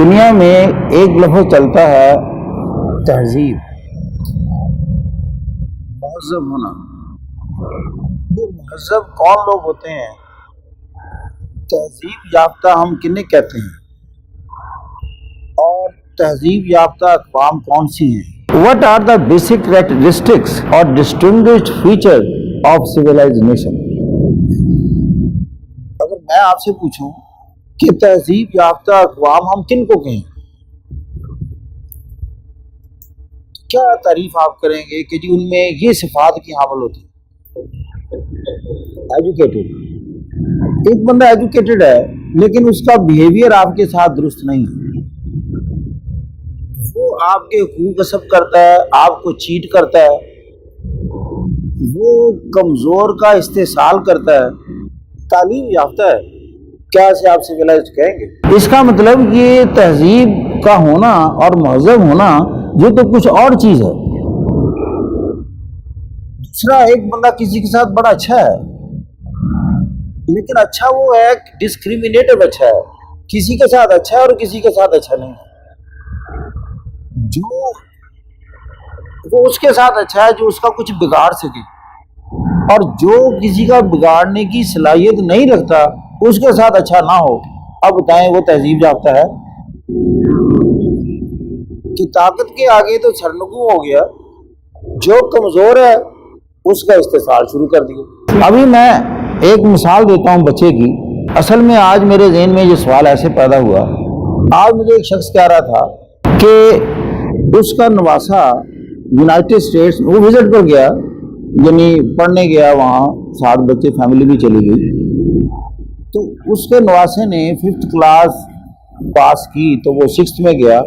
دنیا میں ایک لفظ چلتا ہے تہذیب، مہذب ہونا۔ یہ مہذب کون لوگ ہوتے ہیں؟ تہذیب یافتہ ہم کنہیں کہتے ہیں؟ اور تہذیب یافتہ اقوام کون سی ہیں؟ What are the basic characteristics or distinguished features of civilized nation؟ اگر میں آپ سے پوچھوں کہ تہذیب یافتہ اقوام ہم کن کو کہیں، کیا تعریف آپ کریں گے کہ جی ان میں یہ صفات کی حامل ہوتی ہیں؟ ایجوکیٹڈ، ایک بندہ ایجوکیٹڈ ہے لیکن اس کا بیہیویئر آپ کے ساتھ درست نہیں ہے، وہ آپ کے حقوق غصب کرتا ہے، آپ کو چیٹ کرتا ہے، وہ کمزور کا استحصال کرتا ہے، تعلیم یافتہ ہے، کیا اسے آپ سویلائزڈ کہیں گے؟ اس کا مطلب یہ تہذیب کا ہونا اور مہذب ہونا یہ تو کچھ اور چیز ہے۔ دوسرا، ایک بندہ کسی کے ساتھ بڑا اچھا ہے لیکن اچھا وہ ہے ڈسکریمنیٹو اچھا ہے، کسی کے ساتھ اچھا ہے اور کسی کے ساتھ اچھا نہیں ہے۔ جو وہ اس کے ساتھ اچھا ہے جو اس کا کچھ بگاڑ سکے، اور جو کسی کا بگاڑنے کی صلاحیت نہیں رکھتا اس کے ساتھ اچھا نہ ہو۔ اب بتائیں وہ تہذیب یافتہ ہے؟ کہ طاقت کے آگے تو سرنگو ہو گیا، جو کمزور ہے اس کا استحصال شروع کر دیا۔ ابھی میں ایک مثال دیتا ہوں بچے کی۔ اصل میں آج میرے ذہن میں یہ سوال ایسے پیدا ہوا، آج مجھے ایک شخص کہہ رہا تھا کہ اس کا نواسا یونائٹڈ اسٹیٹس وہ وزٹ پر گیا، یعنی پڑھنے گیا، وہاں ساتھ بچے فیملی بھی چلی گئی، تو اس کے نواسے نے 5th کلاس پاس کی تو وہ 6th میں گیا،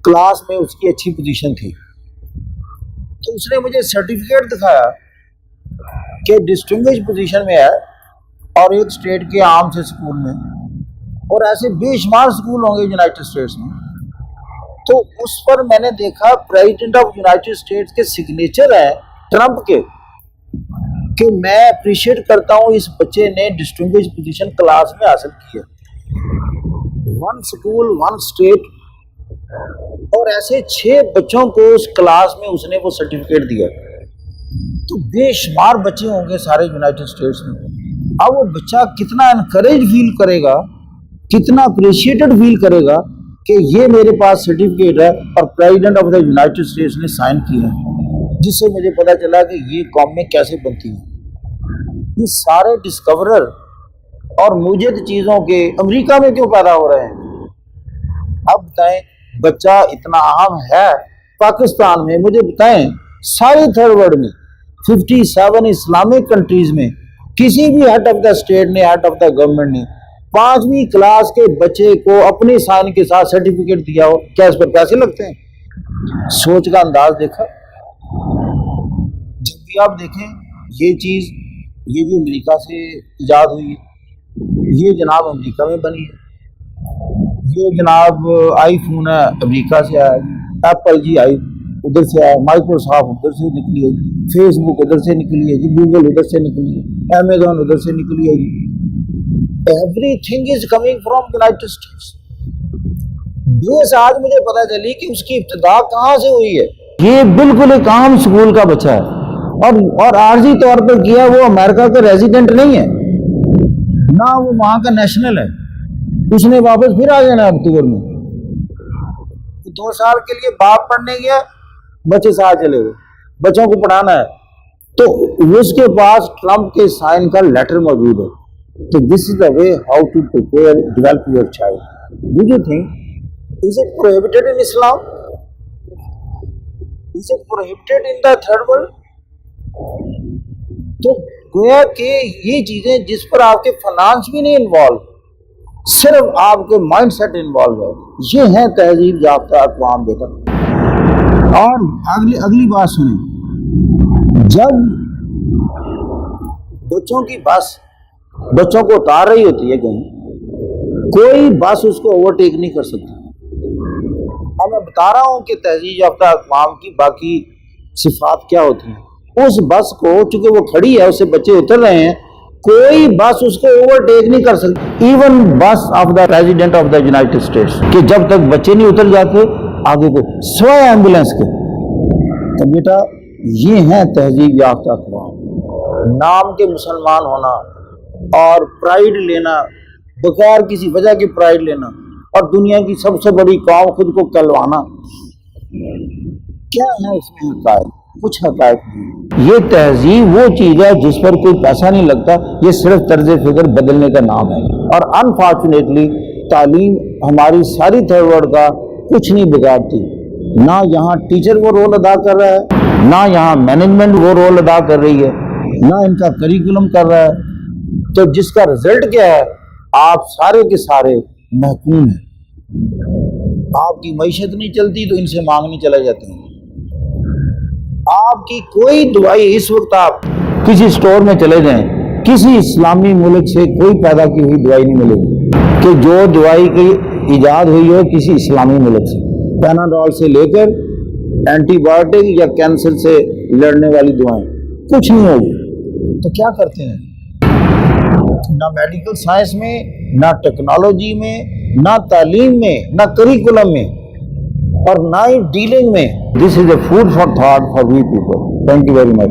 کلاس میں اس کی اچھی پوزیشن تھی، تو اس نے مجھے سرٹیفکیٹ دکھایا کہ ڈسٹنگوش پوزیشن میں ہے اور ایک اسٹیٹ کے عام سے اسکول میں، اور ایسے بے شمار اسکول ہوں گے یونائٹڈ اسٹیٹس میں۔ تو اس پر میں نے دیکھا پریزیڈنٹ آف یونائٹڈ اسٹیٹس کے سگنیچر ہیں ٹرمپ کے، کہ میں اپریشیٹ کرتا ہوں اس بچے نے ڈسٹنگوش پوزیشن کلاس میں حاصل کی ہے، 1 اسکول 1 اسٹیٹ، اور ایسے 6 بچوں کو اس کلاس میں اس نے وہ سرٹیفکیٹ دیا۔ تو بے شمار بچے ہوں گے سارے یونائٹڈ اسٹیٹس میں۔ اب وہ بچہ کتنا انکریج فیل کرے گا، کتنا اپریشیٹڈ فیل کرے گا کہ یہ میرے پاس سرٹیفکیٹ ہے اور president of the United States نے سائن کیا ہے، جس سے مجھے پتا چلا کہ یہ قومیں کیسے بنتی ہیں۔ یہ سارے ڈسکورر اور موجد چیزوں کے امریکہ میں کیوں پیدا ہو رہے ہیں؟ اب بتائیں، بچہ اتنا اہم ہے پاکستان میں، مجھے بتائیں سارے تھرڈ ورلڈ میں 57 اسلامک کنٹریز میں کسی بھی ہیڈ آف دا اسٹیٹ نے، ہیڈ آف دا گورنمنٹ نے 5ویں کلاس کے بچے کو اپنے سائن کے ساتھ سرٹیفکیٹ دیا ہو، کیا اس پر پیسے لگتے ہیں؟ سوچ کا انداز دیکھا؟ جب بھی آپ دیکھیں یہ چیز، یہ بھی امریکہ سے ایجاد ہوئی ہے، یہ جناب امریکہ میں بنی ہے، یہ جناب آئی فون ہے امریکہ سے آیا، ایپل جی آئی ادھر سے آیا، مائکروسافٹ ادھر سے نکلی ہے، فیس بک ادھر سے نکلی ہے جی، گوگل ادھر سے نکلی ہے، امیزون ادھر سے نکلی ہے جی۔ Everything is coming from United States۔ بیس آج مجھے پتا چلی کہ اس کی ابتدا کہاں سے ہوئی ہے۔ یہ بالکل ایک عام اسکول کا بچہ ہے، اور عارضی طور پر کیا، وہ امریکہ کا ریزیڈنٹ نہیں ہے، نہ وہ وہاں کا نیشنل ہے، اس نے واپس پھر آ جانا اکتوبر میں۔ 2 سال کے لیے باپ پڑھنے گیا، بچے ساتھ چلے گئے، بچوں کو پڑھانا ہے، تو اس کے پاس ٹرمپ کے سائن کا لیٹر موجود ہے۔ So this is the way how to prepare, develop your child. Do you think, is it prohibited in Islam? Is it prohibited in the third world? تو گویا کہ یہ چیزیں جس پر آپ کے فنانس بھی نہیں انوالو، صرف آپ کے مائنڈ سیٹ انوالو ہے، یہ ہیں تہذیب یافتہ اقوام۔ دیکھا، اور اگلی بات سنیں، جب بچوں کی بس بچوں کو اتار رہی ہوتی ہے کہیں، کوئی بس اس کو اوورٹیک نہیں کر سکتی۔ اور میں بتا رہا ہوں کہ تہذیب یافتہ اقوام کی باقی صفات کیا ہوتی ہیں۔ اس بس کو چونکہ وہ کھڑی ہے، اس سے بچے اتر رہے ہیں، کوئی بس اس کو اوورٹیک نہیں کر سکتی، ایون بس of the president of the United States, کہ جب تک بچے نہیں اتر جاتے آگے کو سوائے ایمبولینس کے۔ تو بیٹا یہ ہیں تہذیب یافتہ اقوام، نام کے مسلمان ہونا اور پرائیڈ لینا، بغیر کسی وجہ کی پرائیڈ لینا، اور دنیا کی سب سے بڑی قوم خود کو کہلوانا، کیا ہے اس میں حقائق؟ کچھ حقائق نہیں۔ یہ تہذیب وہ چیز ہے جس پر کوئی پیسہ نہیں لگتا، یہ صرف طرز فکر بدلنے کا نام ہے۔ اور انفارچونیٹلی تعلیم ہماری ساری تھرڈ ورلڈ کا کچھ نہیں بگاڑتی، نہ یہاں ٹیچر وہ رول ادا کر رہا ہے، نہ یہاں مینجمنٹ وہ رول ادا کر رہی ہے، نہ ان کا کریکولم کر رہا ہے۔ تو جس کا رزلٹ کیا ہے، آپ سارے کے سارے محکوم ہیں۔ آپ کی معیشت نہیں چلتی تو ان سے مانگنے چلے جاتے ہیں۔ آپ کی کوئی دوائی، اس وقت آپ کسی سٹور میں چلے جائیں، کسی اسلامی ملک سے کوئی پیدا کی ہوئی دوائی نہیں ملے گی کہ جو دوائی کی ایجاد ہوئی ہو کسی اسلامی ملک سے، پیناڈول سے لے کر اینٹی بایوٹک یا کینسر سے لڑنے والی دوائیں، کچھ نہیں ہوگی۔ تو کیا کرتے ہیں؟ نہ میڈیکل سائنس میں، نہ ٹیکنالوجی میں، نہ تعلیم میں، نہ کریکولم میں، اور نہ ہی ڈیلنگ میں۔ This is a food for thought for we people. Thank you very much.